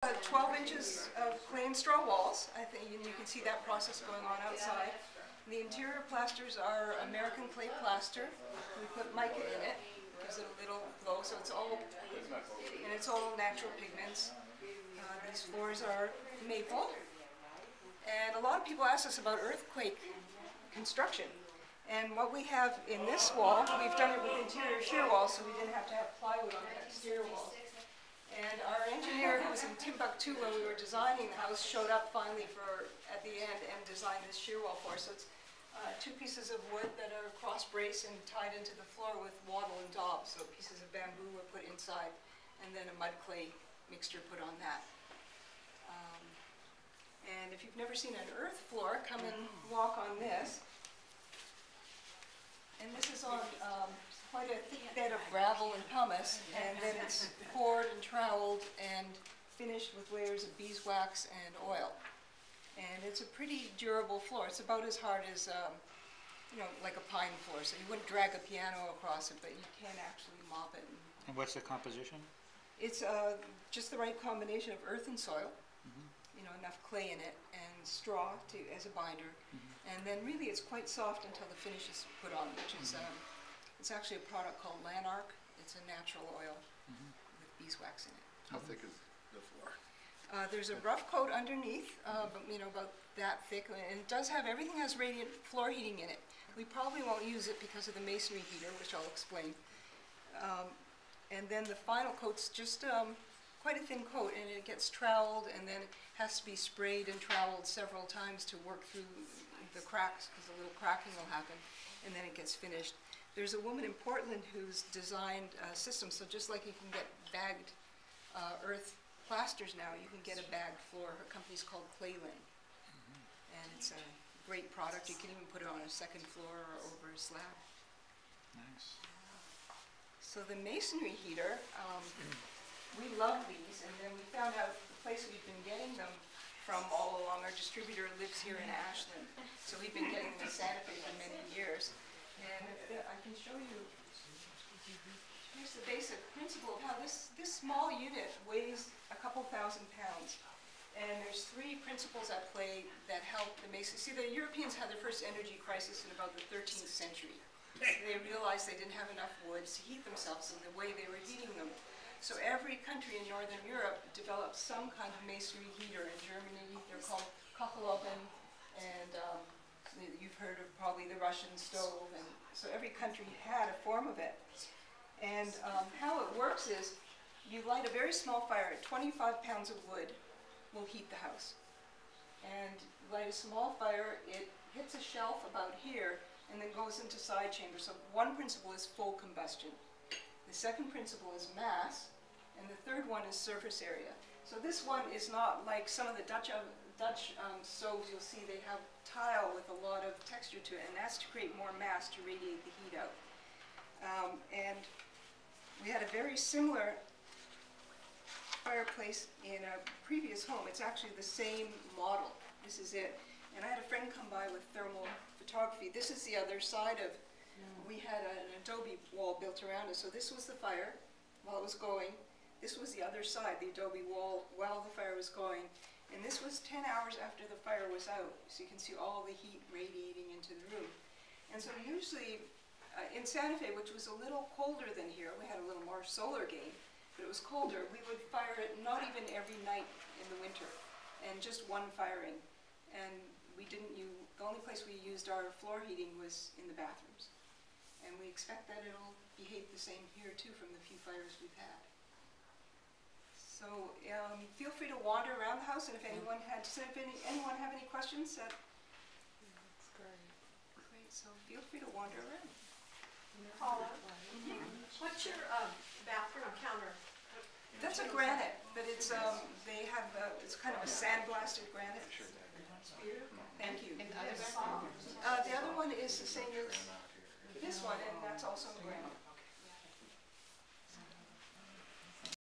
12 inches of clay and straw walls. I think you can see that process going on outside. The interior plasters are American clay plaster. We put mica in it, gives it a little glow, so it's all natural pigments. These floors are maple. And a lot of people ask us about earthquake construction. And what we have in this wall, we've done it with interior shear walls, so we didn't have to have plywood on the exterior wall. And our engineer, who was in Timbuktu when we were designing the house, showed up finally at the end and designed this shear wall for us. So it's two pieces of wood that are cross-braced and tied into the floor with wattle and daub. So pieces of bamboo were put inside, and then a mud clay mixture put on that. And if you've never seen an earth floor, come and walk on this. And this is on quite a thick bed of gravel and pumice, and then it's poured and troweled and finished with layers of beeswax and oil. And it's a pretty durable floor. It's about as hard as, like a pine floor. So you wouldn't drag a piano across it, but you can actually mop it. And what's the composition? It's just the right combination of earth and soil. Enough clay in it and straw as a binder. And then really it's quite soft until the finish is put on, which is, it's actually a product called Lanark. It's a natural oil with beeswax in it. How thick is the floor? There's a rough coat underneath, about that thick, and it does have, everything has radiant floor heating in it. We probably won't use it because of the masonry heater, which I'll explain. And then the final coat's just quite a thin coat, and it gets troweled and then has to be sprayed and troweled several times to work through the cracks, because a little cracking will happen, and then it gets finished. There's a woman in Portland who's designed a system, so just like you can get bagged earth plasters now, you can get a bagged floor. Her company's called Clayland, and it's a great product. You can even put it on a second floor or over a slab. Nice. So the masonry heater, we love these, and then we found out the place we've been getting them from all along. Our distributor lives here in Ashland, so we've been getting them in Santa Fe for many years. And I can show you, here's the basic principle of how this small unit weighs a couple thousand pounds. And there's three principles at play that help the masons. See, the Europeans had their first energy crisis in about the 13th century. They realized they didn't have enough wood to heat themselves in the way they were heating them. So every country in Northern Europe developed some kind of masonry heater. In Germany, they're called Kocheloven, and you've heard of probably the Russian stove. And so every country had a form of it. And how it works is you light a very small fire. 25 pounds of wood will heat the house. And light a small fire, it hits a shelf about here and then goes into side chambers. So one principle is full combustion. The second principle is mass, and the third one is surface area. So this one is not like some of the Dutch stoves you'll see. They have tile with a lot of texture to it, and that's to create more mass to radiate the heat out. And we had a very similar fireplace in a previous home. It's actually the same model. This is it. And I had a friend come by with thermal photography. This is the other side of. We had an adobe wall built around us, so this was the fire while it was going. This was the other side, the adobe wall, while the fire was going. And this was 10 hours after the fire was out, so you can see all the heat radiating into the room. And so usually in Santa Fe, which was a little colder than here, we had a little more solar gain, but it was colder, we would fire it not even every night in the winter, and just one firing. And the only place we used our floor heating was in the bathrooms. And we expect that it'll behave the same here too from the few fires we've had. So feel free to wander around the house, and if anyone have any questions, that's great. Great. So feel free to wander around. Paula, what's your bathroom counter? That's a granite, but it's it's kind of a sandblasted granite. Thank you. The other one is the same as this one, and that's also granite.